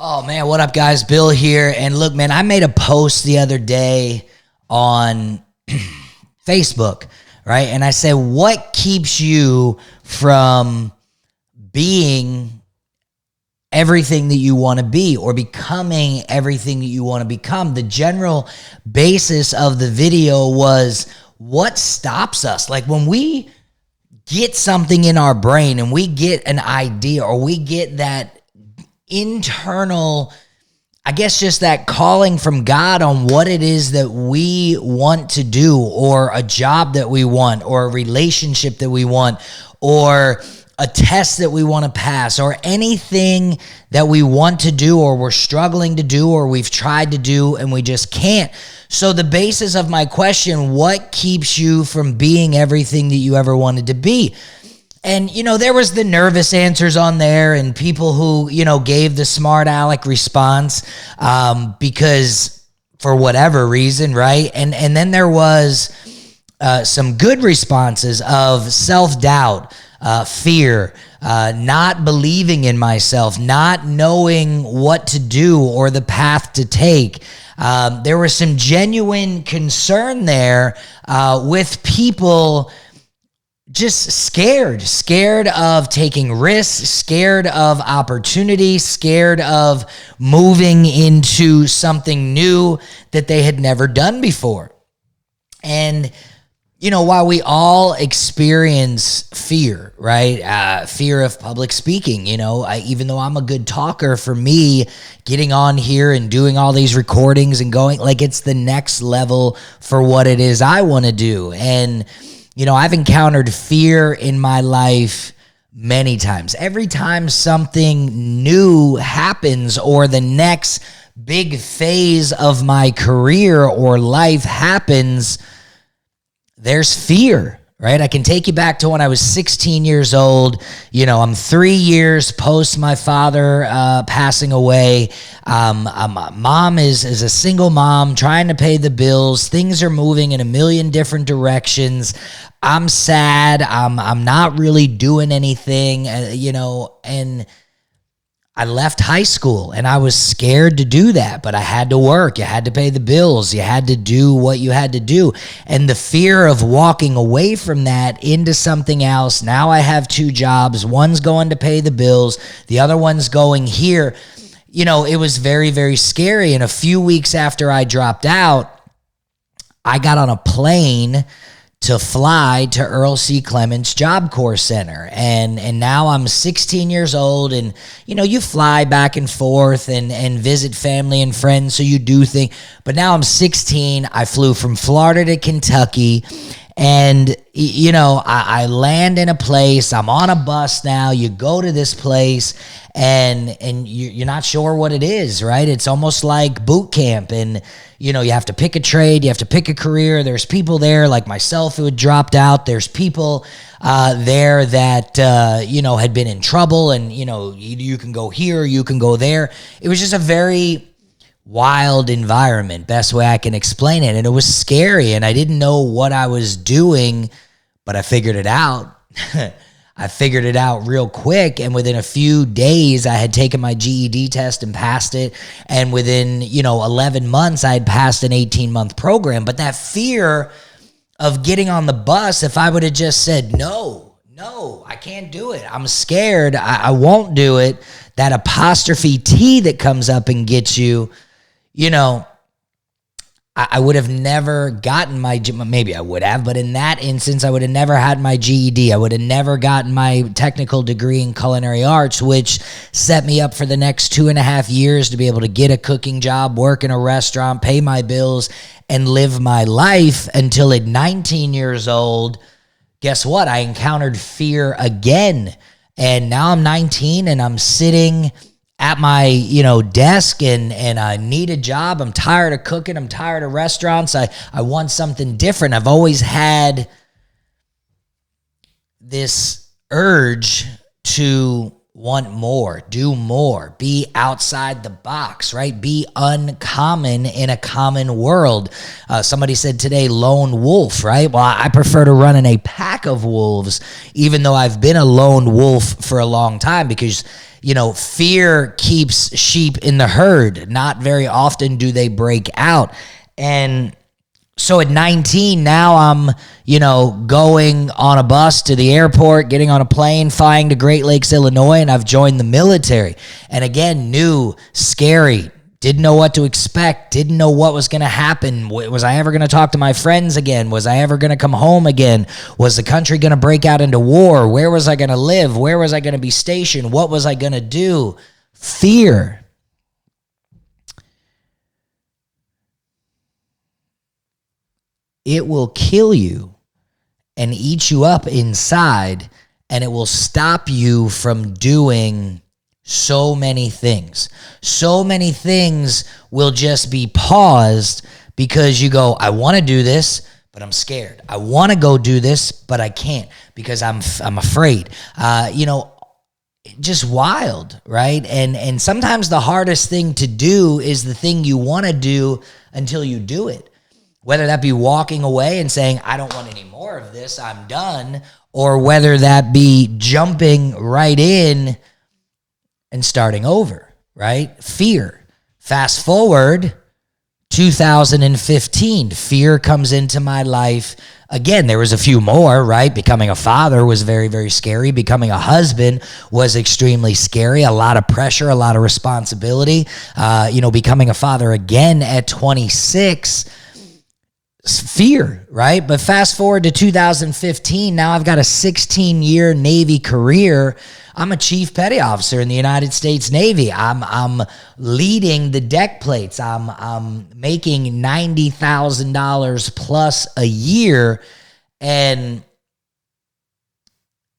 Oh man, what up guys? Bill here. And look, man, I made a post the other day on Facebook, right? And I said, what keeps you from being everything that you want to be or becoming everything that you want to become? The general basis of the video was what stops us? Like when we get something in our brain and we get an idea or we get that internal, I guess just that calling from God on what it is that we want to do, or a job that we want, or a relationship that we want, or a test that we want to pass, or anything that we want to do or we're struggling to do or we've tried to do and we just can't. So the basis of my question, what keeps you from being everything that you ever wanted to be? And, there was the nervous answers on there and people who, gave the smart aleck response because for whatever reason, right? And then there was some good responses of self-doubt, fear, not believing in myself, not knowing what to do or the path to take. There was some genuine concern there with people just scared of taking risks, scared of opportunity, scared of moving into something new that they had never done before. And, while we all experience fear, right? Fear of public speaking, even though I'm a good talker, for me, getting on here and doing all these recordings and going, like, it's the next level for what it is I want to do. And I've encountered fear in my life many times. Every time something new happens or the next big phase of my career or life happens, there's fear, right? I can take you back to when I was 16 years old. I'm 3 years post my father passing away. Mom is a single mom trying to pay the bills. Things are moving in a million different directions. I'm sad. I'm not really doing anything, and I left high school and I was scared to do that, but I had to work. You had to pay the bills. You had to do what you had to do. And the fear of walking away from that into something else. Now I have 2 jobs. One's going to pay the bills. The other one's going here. It was very, very scary. And a few weeks after I dropped out, I got on a plane to fly to Earl C. Clements Job Corps Center. And now I'm 16 years old, and, you fly back and forth and visit family and friends, so you do things. But now I'm 16. I flew from Florida to Kentucky, and, I land in a place. I'm on a bus now. You go to this place, and you're not sure what it is, right? It's almost like boot camp, and you have to pick a trade, you have to pick a career. There's people there like myself who had dropped out. There's people there that had been in trouble, and you can go here, you can go there. It was just a very wild environment, best way I can explain it. And it was scary, and I didn't know what I was doing, but I figured it out. I figured it out real quick, and within a few days, I had taken my GED test and passed it, and within, 11 months, I had passed an 18-month program. But that fear of getting on the bus, if I would have just said, no, I can't do it, I'm scared, I won't do it, that apostrophe T that comes up and gets you, I would have never gotten maybe I would have, but in that instance, I would have never had my GED. I would have never gotten my technical degree in culinary arts, which set me up for the next 2.5 years to be able to get a cooking job, work in a restaurant, pay my bills, and live my life until at 19 years old. Guess what? I encountered fear again. And now I'm 19 and I'm sitting at my, desk and I need a job. I'm tired of cooking. I'm tired of restaurants. I want something different. I've always had this urge to want more, do more, be outside the box, right? Be uncommon in a common world. Somebody said today, lone wolf, right? Well, I prefer to run in a pack of wolves, even though I've been a lone wolf for a long time, because fear keeps sheep in the herd. Not very often do they break out. And so at 19, now I'm, going on a bus to the airport, getting on a plane, flying to Great Lakes, Illinois, and I've joined the military. And again, new, scary, didn't know what to expect, didn't know what was going to happen. Was I ever going to talk to my friends again? Was I ever going to come home again? Was the country going to break out into war? Where was I going to live? Where was I going to be stationed? What was I going to do? Fear. It will kill you and eat you up inside, and it will stop you from doing so many things. So many things will just be paused because you go, I want to do this, but I'm scared. I want to go do this, but I can't because I'm afraid. Just wild, right? And sometimes the hardest thing to do is the thing you want to do until you do it. Whether that be walking away and saying, I don't want any more of this, I'm done, or whether that be jumping right in and starting over, right? Fear. Fast forward 2015, fear comes into my life. Again, there was a few more, right? Becoming a father was very, very scary. Becoming a husband was extremely scary. A lot of pressure, a lot of responsibility. Becoming a father again at 26, fear, right? But fast forward to 2015, now I've got a 16-year Navy career. I'm a chief petty officer in the United States Navy. I'm leading the deck plates. I'm making $90,000 plus a year. And,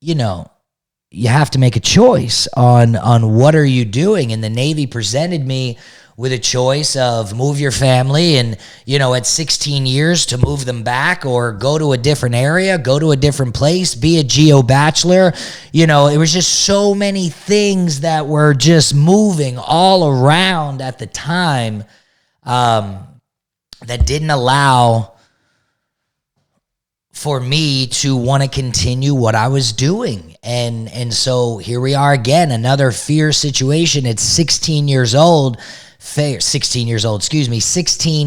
you have to make a choice on what are you doing. And the Navy presented me with a choice of move your family and, at 16 years to move them back or go to a different area, go to a different place, be a geo bachelor. It was just so many things that were just moving all around at the time that didn't allow for me to want to continue what I was doing. And so here we are again, another fear situation at 16 years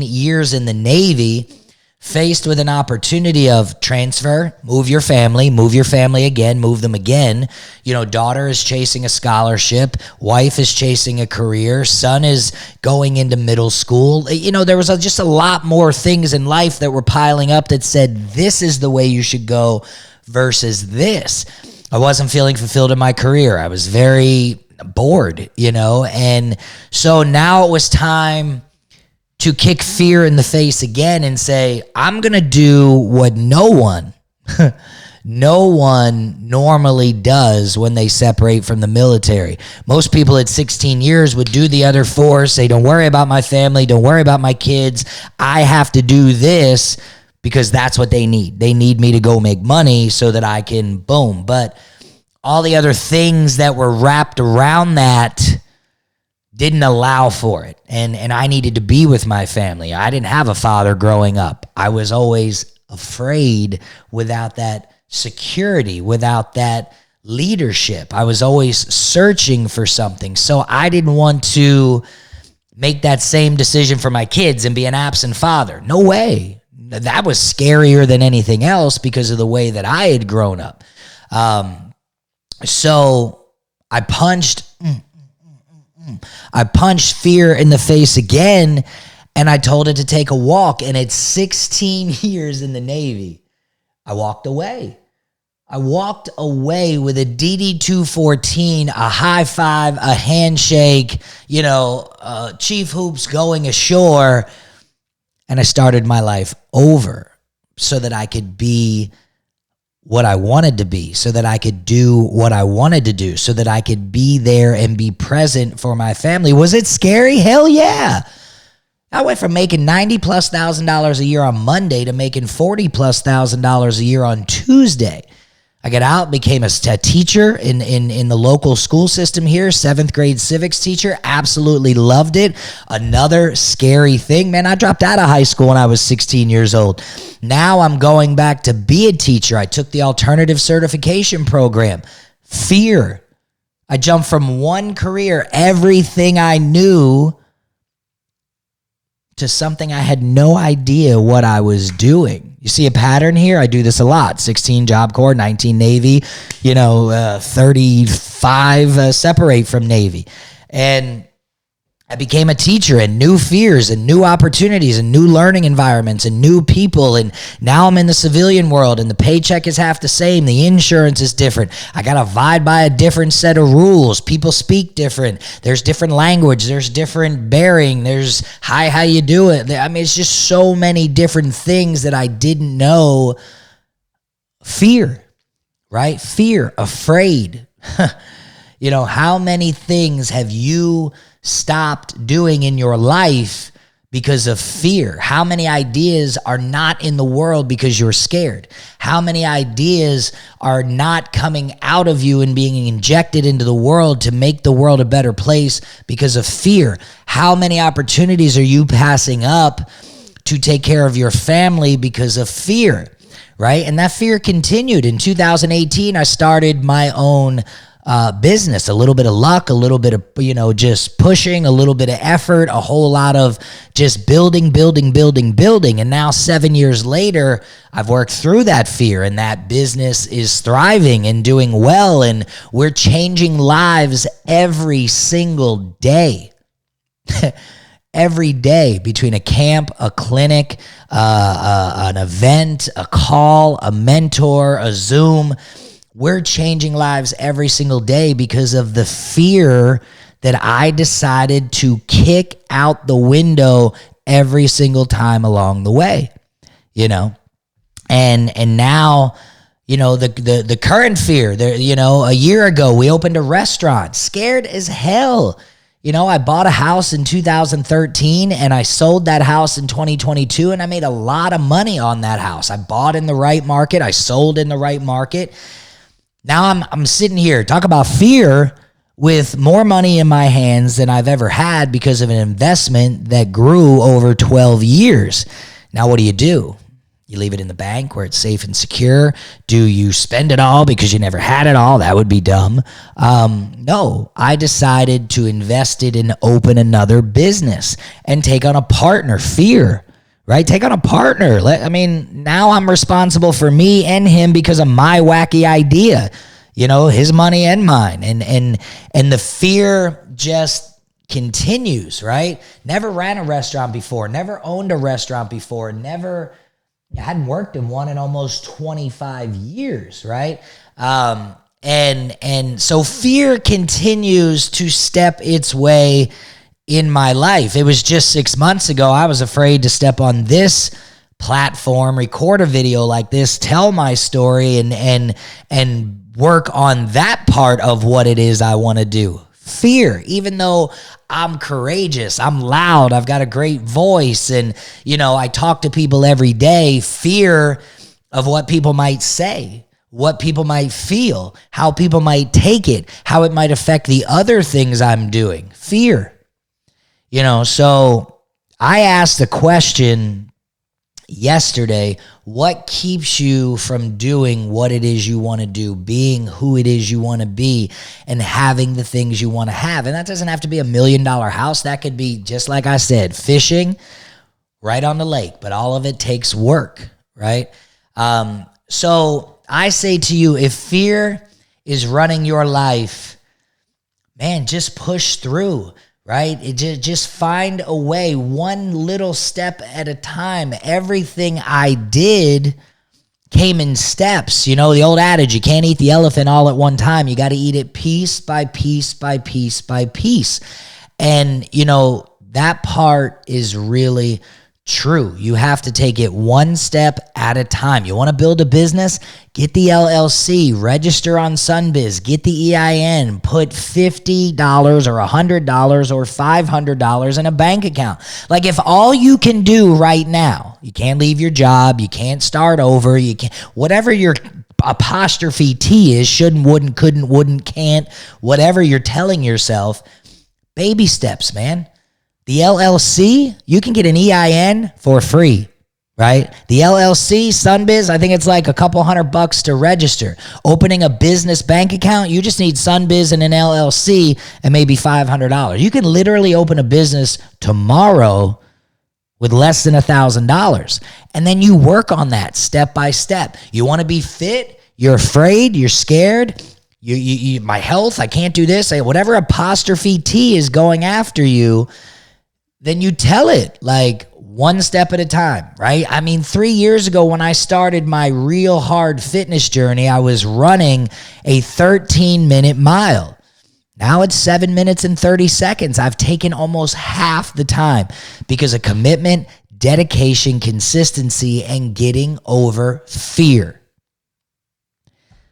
years in the Navy, faced with an opportunity of transfer, move your family again, move them again. Daughter is chasing a scholarship, wife is chasing a career, son is going into middle school. There was just a lot more things in life that were piling up that said, this is the way you should go versus this. I wasn't feeling fulfilled in my career. I was very bored, and so now it was time to kick fear in the face again and say, I'm going to do what no one normally does when they separate from the military. Most people at 16 years would do the other 4, say, don't worry about my family, don't worry about my kids. I have to do this because that's what they need. They need me to go make money so that I can boom. But all the other things that were wrapped around that didn't allow for it. And I needed to be with my family. I didn't have a father growing up. I was always afraid without that security, without that leadership. I was always searching for something. So I didn't want to make that same decision for my kids and be an absent father. No way. That was scarier than anything else because of the way that I had grown up. So I punched fear in the face again, and I told it to take a walk. And at 16 years in the Navy, I walked away. I walked away with a DD-214, a high five, a handshake, Chief Hoops going ashore, and I started my life over so that I could be what I wanted to be, so that I could do what I wanted to do, so that I could be there and be present for my family. Was it scary? Hell yeah. I went from making $90,000+ a year on Monday to making $40,000+ a year on Tuesday. I got out, became a teacher in the local school system here, 7th grade civics teacher, absolutely loved it. Another scary thing, man, I dropped out of high school when I was 16 years old. Now I'm going back to be a teacher. I took the alternative certification program. Fear. I jumped from one career, everything I knew, to something I had no idea what I was doing. You see a pattern here? I do this a lot. 16 Job Corps, 19 Navy, 35 separate from Navy. And I became a teacher, and new fears and new opportunities and new learning environments and new people. And now I'm in the civilian world, and the paycheck is half the same. The insurance is different. I got to abide by a different set of rules. People speak different. There's different language. There's different bearing. There's hi, how you do it. I mean, it's just so many different things that I didn't know. Fear, right? Fear, afraid. How many things have you stopped doing in your life because of fear? How many ideas are not in the world because you're scared? How many ideas are not coming out of you and being injected into the world to make the world a better place because of fear? How many opportunities are you passing up to take care of your family because of fear, right? And that fear continued. In 2018, I started my own business, a little bit of luck, a little bit of, just pushing, a little bit of effort, a whole lot of just building. And now 7 years later, I've worked through that fear, and that business is thriving and doing well. And we're changing lives every single day. Every day, between a camp, a clinic, an event, a call, a mentor, a Zoom. We're changing lives every single day because of the fear that I decided to kick out the window every single time along the way, and now, the current fear there, a year ago, we opened a restaurant, scared as hell. I bought a house in 2013 and I sold that house in 2022, and I made a lot of money on that house. I bought in the right market. I sold in the right market. Now I'm sitting here, talk about fear, with more money in my hands than I've ever had because of an investment that grew over 12 years. Now, what do? You leave it in the bank where it's safe and secure? Do you spend it all because you never had it all? That would be dumb. No, I decided to invest it and open another business and take on a partner. Fear. Right? Take on a partner. Now I'm responsible for me and him because of my wacky idea, his money and mine. And the fear just continues, right? Never ran a restaurant before, never owned a restaurant before, I hadn't worked in one in almost 25 years, right? And so fear continues to step its way in my life. It was just 6 months ago, I was afraid to step on this platform, record a video like this, tell my story, and work on that part of what it is I want to do. Fear, even though I'm courageous, I'm loud, I've got a great voice, and I talk to people every day. Fear of what people might say, what people might feel, how people might take it, how it might affect the other things I'm doing. Fear. So I asked a question yesterday: what keeps you from doing what it is you want to do, being who it is you want to be, and having the things you want to have? And that doesn't have to be $1 million house. That could be, just like I said, fishing right on the lake, but all of it takes work, right? So I say to you, if fear is running your life, man, just push through. Right? Just find a way, one little step at a time. Everything I did came in steps. The old adage, you can't eat the elephant all at one time. You got to eat it piece by piece by piece by piece. And, that part is really true. You have to take it one step at a time. You want to build a business? Get the LLC, register on Sunbiz, get the EIN, put $50 or $100 or $500 in a bank account. Like, if all you can do right now, you can't leave your job, you can't start over, you can't, whatever your apostrophe T is, shouldn't, wouldn't, couldn't, wouldn't, can't, whatever you're telling yourself, baby steps, man. The LLC, you can get an EIN for free. right? The LLC, Sunbiz, I think it's like a couple $100 to register. Opening a business bank account, you just need Sunbiz and an LLC and maybe $500. You can literally open a business tomorrow with less than $1,000. And then you work on that step by step. You want to be fit, you're afraid, you're scared, my health, I can't do this, whatever apostrophe T is going after you, then you tell it like one step at a time, right? I mean, 3 years ago when I started my real hard fitness journey, I was running a 13-minute mile. Now it's 7 minutes and 30 seconds. I've taken almost half the time because of commitment, dedication, consistency, and getting over fear.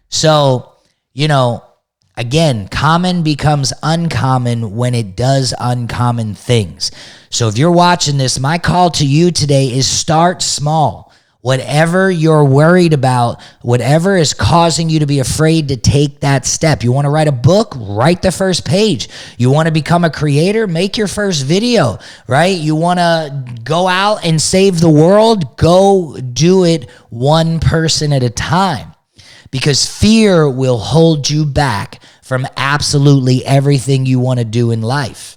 So, again, common becomes uncommon when it does uncommon things. So if you're watching this, my call to you today is start small. Whatever you're worried about, whatever is causing you to be afraid to take that step. You want to write a book? Write the first page. You want to become a creator? Make your first video, right? You want to go out and save the world? Go do it one person at a time. Because fear will hold you back from absolutely everything you want to do in life.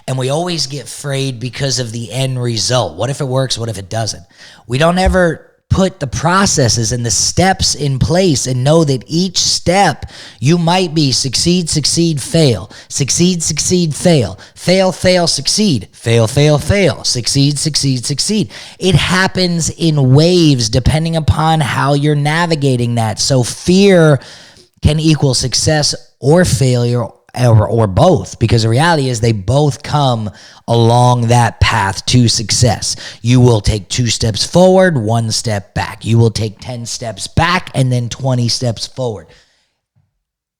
And we always get afraid because of the end result. What if it works? What if it doesn't? We don't ever put the processes and the steps in place and know that each step you might be succeed, succeed, fail, succeed, succeed, fail, fail, fail, succeed, fail, fail, fail, succeed, succeed, succeed. It happens in waves depending upon how you're navigating that. So fear can equal success or failure or both, because the reality is they both come along that path to success. You will take 2 steps forward, 1 step back. You will take 10 steps back and then 20 steps forward.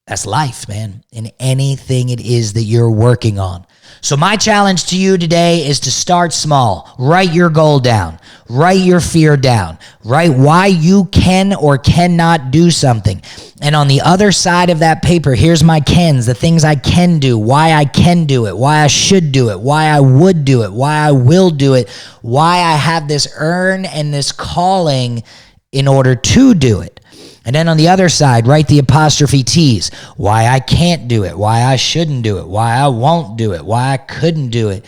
That's life, man, in anything it is that you're working on. So my challenge to you today is to start small. Write your goal down. Write your fear down. Write why you can or cannot do something. And on the other side of that paper, here's my cans, the things I can do, why I can do it, why I should do it, why I would do it, why I will do it, why I have this earn and this calling in order to do it. And then on the other side, write the apostrophe T's. Why I can't do it, why I shouldn't do it, why I won't do it, why I couldn't do it,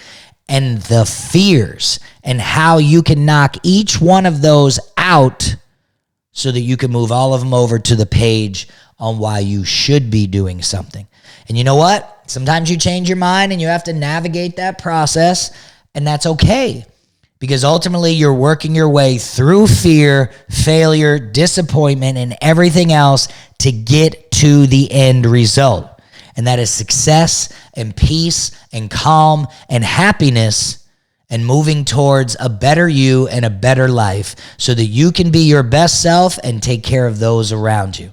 and the fears and how you can knock each one of those out so that you can move all of them over to the page on why you should be doing something. And you know what? Sometimes you change your mind and you have to navigate that process, and that's okay. Because ultimately you're working your way through fear, failure, disappointment, and everything else to get to the end result. And that is success and peace and calm and happiness and moving towards a better you and a better life so that you can be your best self and take care of those around you.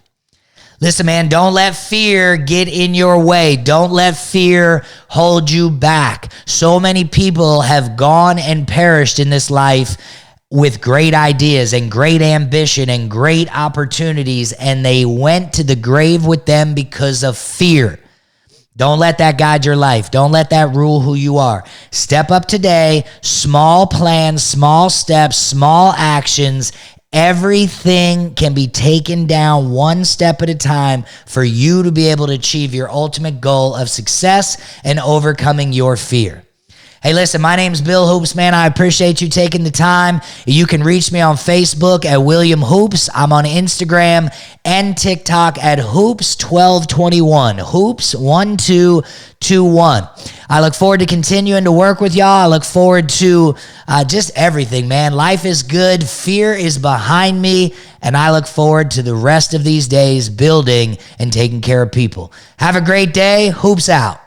Listen, man, don't let fear get in your way. Don't let fear hold you back. So many people have gone and perished in this life with great ideas and great ambition and great opportunities, and they went to the grave with them because of fear. Don't let that guide your life. Don't let that rule who you are. Step up today, small plans, small steps, small actions. Everything can be taken down one step at a time for you to be able to achieve your ultimate goal of success and overcoming your fear. Hey, listen, my name's Bill Hoops, man. I appreciate you taking the time. You can reach me on Facebook at William Hoops. I'm on Instagram and TikTok at Hoops1221. Hoops1221. I look forward to continuing to work with y'all. I look forward to just everything, man. Life is good. Fear is behind me. And I look forward to the rest of these days building and taking care of people. Have a great day. Hoops out.